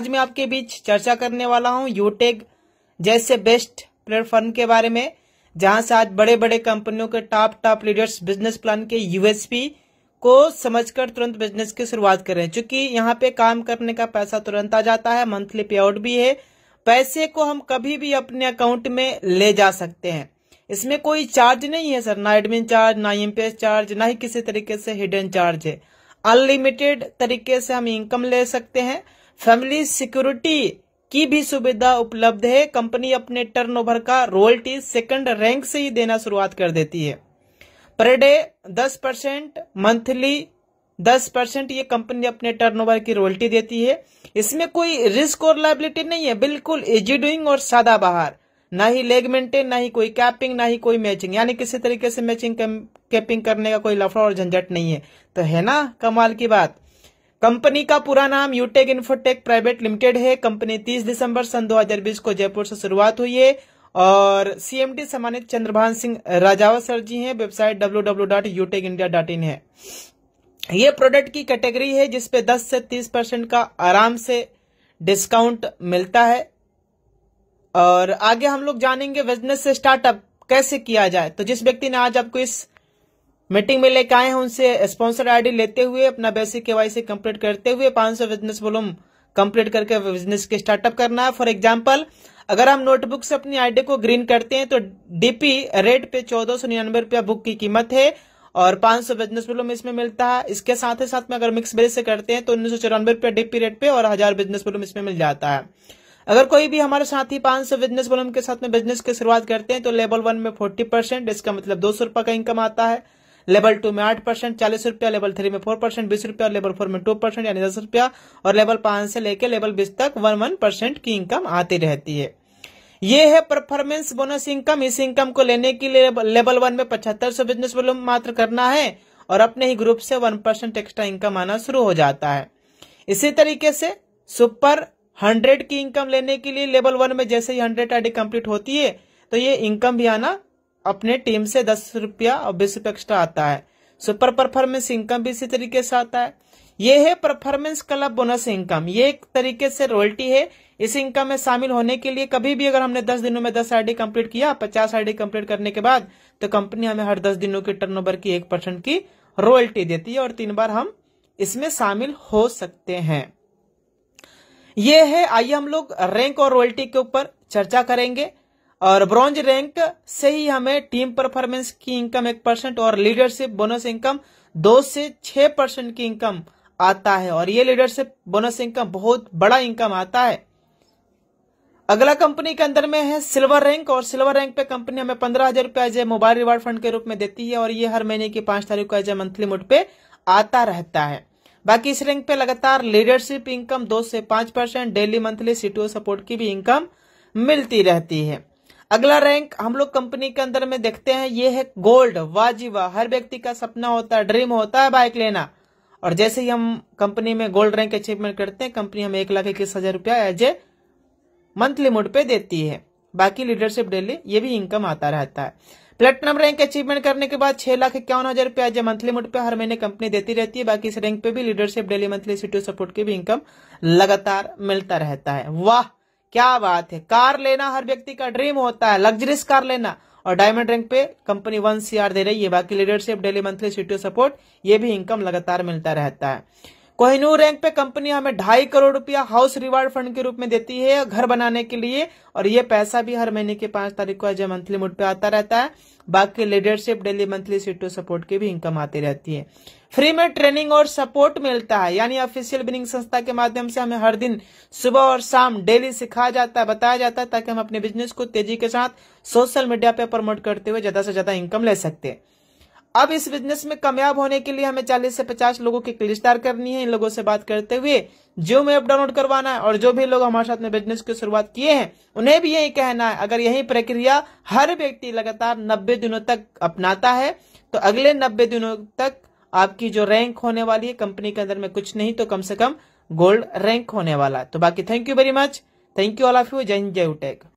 आज मैं आपके बीच चर्चा करने वाला हूं यूटेक जैसे बेस्ट प्लेटफॉर्म के बारे में, जहां से आज बड़े बड़े कंपनियों के टॉप लीडर्स बिजनेस प्लान के यूएसपी को समझकर तुरंत बिजनेस की शुरुआत करें। चूंकि यहाँ पे काम करने का पैसा तुरंत आ जाता है, मंथली पे आउट भी है, पैसे को हम कभी भी अपने अकाउंट में ले जा सकते हैं। इसमें कोई चार्ज नहीं है सर, ना एडमिन चार्ज, ना एमपीएस चार्ज, ना ही किसी तरीके से हिडन चार्ज है। अनलिमिटेड तरीके से हम इनकम ले सकते हैं। फैमिली सिक्योरिटी की भी सुविधा उपलब्ध है। कंपनी अपने टर्नओवर का रॉयल्टी सेकंड रैंक से ही देना शुरुआत कर देती है। पर डे 10%, मंथली 10% ये कंपनी अपने टर्नओवर की रॉयल्टी देती है। इसमें कोई रिस्क और लायबिलिटी नहीं है, बिल्कुल इजी डूइंग और सादा बाहर। ना ही लेग मेंटेन, ना ही कोई कैपिंग, ना ही कोई मैचिंग, यानी किसी तरीके से मैचिंग कैपिंग करने का कोई लफड़ा और झंझट नहीं है। तो है ना कमाल की बात। कंपनी का पूरा नाम यूटेक इन्फोटेक प्राइवेट लिमिटेड है। कंपनी 30 दिसंबर सन 2020 को जयपुर से शुरुआत हुई है और सीएमडी सम्मानित चंद्रभान सिंह राजावत सर जी हैं। वेबसाइट www.utekindia.in है। ये प्रोडक्ट की कैटेगरी है जिसपे 10 से 30% का आराम से डिस्काउंट मिलता है। और आगे हम लोग जानेंगे बिजनेस से स्टार्टअप कैसे किया जाए। तो जिस व्यक्ति ने आज आपको इस मीटिंग में लेकर आए हैं, उनसे स्पॉन्सर आईडी लेते हुए अपना बेसिक केवाईसी कंप्लीट करते हुए 500 बिजनेस वॉल्यूम कंप्लीट करके बिजनेस के स्टार्टअप करना है। फॉर एग्जांपल, अगर हम नोटबुक से अपनी आईडी को ग्रीन करते हैं तो डीपी रेट पे 1499 रुपया बुक की कीमत है और 500 बिजनेस वॉल्यूम इसमें मिलता है। इसके साथ ही साथ में अगर मिक्स बेस से करते हैं तो 1994 रुपया डीपी रेट पे और 1000 बिजनेस वॉल्यूम इसमें मिल जाता है। अगर कोई भी हमारे साथी 500 बिजनेस वॉल्यूम के साथ में बिजनेस की शुरुआत करते हैं तो लेवल 1 में 40%, इसका मतलब 200 रुपया का इनकम आता है। लेवल 2 में 8%, 40 रुपया। लेवल 3 में 4%, 20 रुपया। लेवल 4 में 2% यानी 10 रुपया। और लेवल 5 से लेकर लेवल 20 तक 1% की इनकम आती रहती है। ये है परफॉर्मेंस बोनस इनकम। इस इनकम को लेने के लिए लेवल 1 में 7500 बिजनेस वॉल्यूम मात्र करना है और अपने ही ग्रुप से 1% एक्स्ट्रा इनकम आना शुरू हो जाता है। इसी तरीके से सुपर 100 की इनकम लेने के लिए लेवल 1 में जैसे ही 100 आईडी कंप्लीट होती है तो ये इनकम भी आना अपने टीम से 10 रुपया और 20 रुपया एक्स्ट्रा आता है। सुपर परफॉर्मेंस इनकम भी इसी तरीके से आता है। ये है परफॉर्मेंस क्लब बोनस इनकम। ये एक तरीके से रॉयल्टी है। इस इनकम में शामिल होने के लिए कभी भी अगर हमने 10 दिनों में 10 आईडी कंप्लीट किया, 50 आईडी कंप्लीट करने के बाद, तो कंपनी हमें हर 10 दिनों के टर्नओवर की 1% की रॉयल्टी देती है और 3 बार हम इसमें शामिल हो सकते हैं। ये है, आइए हम लोग रैंक और रॉयल्टी के ऊपर चर्चा करेंगे। और ब्रॉन्ज रैंक से ही हमें टीम परफॉर्मेंस की इनकम 1% और लीडरशिप बोनस इनकम 2 से 6% की इनकम आता है। और ये लीडरशिप बोनस इनकम बहुत बड़ा इनकम आता है। अगला कंपनी के अंदर में है सिल्वर रैंक और सिल्वर रैंक पे कंपनी हमें 15,000 रुपया as a mobile reward fund के रूप में देती है और ये हर महीने की 5 तारीख को एज ए मंथली मोड पे आता रहता है। बाकी इस रैंक पे लगातार लीडरशिप इनकम 2 से 5%, डेली मंथली सीटीओ सपोर्ट की भी इनकम मिलती रहती है। अगला रैंक हम लोग कंपनी के अंदर में देखते हैं, ये है गोल्ड। वाह जी वाह, हर व्यक्ति का सपना होता है, ड्रीम होता है बाइक लेना। और जैसे ही हम कंपनी में गोल्ड रैंक अचीवमेंट करते हैं, कंपनी हमें 1,21,000 रुपया एज ए मंथली मोड पे देती है। बाकी लीडरशिप डेली ये भी इनकम आता रहता है। प्लेटिनम रैंक अचीवमेंट करने के बाद 6,51,000 रुपया एज ए मंथली मोड पे हर महीने कंपनी देती रहती है। बाकी इस रैंक पे भी leadership daily monthly CTO support की भी इनकम लगातार मिलता रहता है। वाह क्या बात है, कार लेना हर व्यक्ति का ड्रीम होता है, लग्जरियस कार लेना, और डायमंड रैंक पे कंपनी 1 CR दे रही है। बाकी leadership daily monthly CTO support ये भी इनकम लगातार मिलता रहता है। कोहिनूर रैंक पे कंपनी हमें 2.5 करोड़ रुपया हाउस रिवार्ड फंड के रूप में देती है घर बनाने के लिए और ये पैसा भी हर महीने की 5 तारीख को एज ए मंथली मोड पे आता रहता है। बाकी leadership daily monthly CTO support की भी इनकम आती रहती है। फ्री में ट्रेनिंग और सपोर्ट मिलता है, यानी ऑफिशियल बिनिंग संस्था के माध्यम से हमें हर दिन सुबह और शाम डेली सिखाया जाता है, बताया जाता है, ताकि हम अपने बिजनेस को तेजी के साथ सोशल मीडिया पे प्रमोट करते हुए ज्यादा से ज्यादा इनकम ले सकते हैं। अब इस बिजनेस में कामयाब होने के लिए हमें 40 से 50 लोगों की लिस्ट तैयार करनी है। इन लोगों से बात करते हुए जो ऐप डाउनलोड करवाना है और जो भी लोग हमारे साथ में बिजनेस की शुरुआत किए हैं उन्हें भी यही कहना है, अगर यही प्रक्रिया हर व्यक्ति लगातार 90 दिनों तक अपनाता है तो अगले 90 दिनों तक आपकी जो रैंक होने वाली है कंपनी के अंदर में कुछ नहीं तो कम से कम गोल्ड रैंक होने वाला है। तो बाकी thank you very much, thank you all of you. जय हिंद, जय यूटेक।